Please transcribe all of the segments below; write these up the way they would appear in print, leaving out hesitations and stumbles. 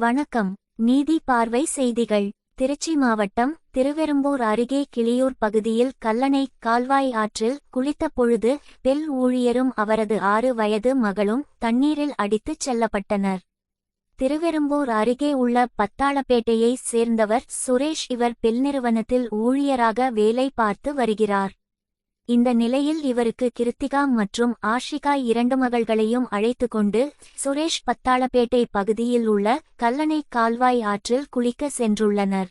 வணக்கம். நீதி பார்வை செய்திகள். திருச்சி மாவட்டம் திருவெறும்பூர் அருகே கிளியூர் பகுதியில் கல்லணை கால்வாய் ஆற்றில் குளித்த பொழுது பெல் ஊழியரும் அவரது 6 வயது மகளும் தண்ணீரில் அடித்துச் செல்லப்பட்டனர். திருவெறும்பூர் அருகே உள்ள பத்தாளப்பேட்டையை சேர்ந்தவர் சுரேஷ். இவர் பெல் நிறுவனத்தில் ஊழியராக வேலை பார்த்து வருகிறார். இந்த நிலையில் இவருக்கு கிருத்திகா மற்றும் ஆஷிகா 2 மகள்களையும் அழைத்து கொண்டு சுரேஷ் பத்தாளப்பேட்டை பகுதியில் உள்ள கல்லணை கால்வாய் ஆற்றில் குளிக்க சென்றுள்ளனர்.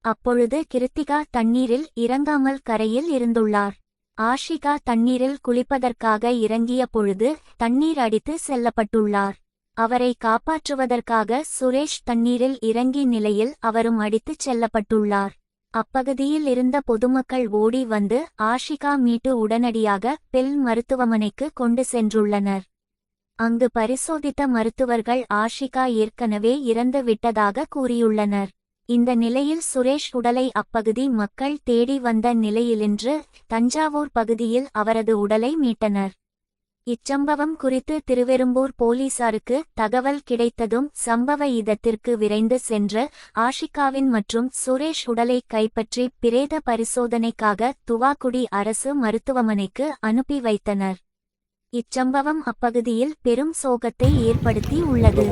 அப்பொழுது கிருத்திகா தண்ணீரில் இறங்காமல் கரையில் இருந்துள்ளார். ஆஷிகா தண்ணீரில் குளிப்பதற்காக இறங்கிய பொழுது தண்ணீர் அடித்து செல்லப்பட்டுள்ளார். அவரை காப்பாற்றுவதற்காக சுரேஷ் தண்ணீரில் இறங்கி நிலையில் அவரும் அடித்துச் செல்லப்பட்டுள்ளார். அப்பகுதியில் இருந்த பொதுமக்கள் ஓடி வந்து ஆஷிகா மீட்டு உடனடியாக பெல் மருத்துவமனைக்கு கொண்டு சென்றுள்ளனர். அங்கு பரிசோதித்த மருத்துவர்கள் ஆஷிகா ஏற்கனவே இறந்து விட்டதாக கூறியுள்ளனர். இந்த நிலையில் சுரேஷ் உடலை அப்பகுதி மக்கள் தேடி வந்த நிலையிலின்று தஞ்சாவூர் பகுதியில் அவரது உடலை மீட்டனர். இச்சம்பவம் குறித்து திருவெறும்பூர் போலீசாருக்கு தகவல் கிடைத்ததும் சம்பவ இடத்திற்கு விரைந்து சென்று ஆஷிகாவின் மற்றும் சுரேஷ் உடலை கைப்பற்றி பிரேத பரிசோதனைக்காக துவாக்குடி அரசு மருத்துவமனைக்கு அனுப்பி வைத்தனர். இச்சம்பவம் அப்பகுதியில் பெரும் சோகத்தை ஏற்படுத்தி உள்ளது.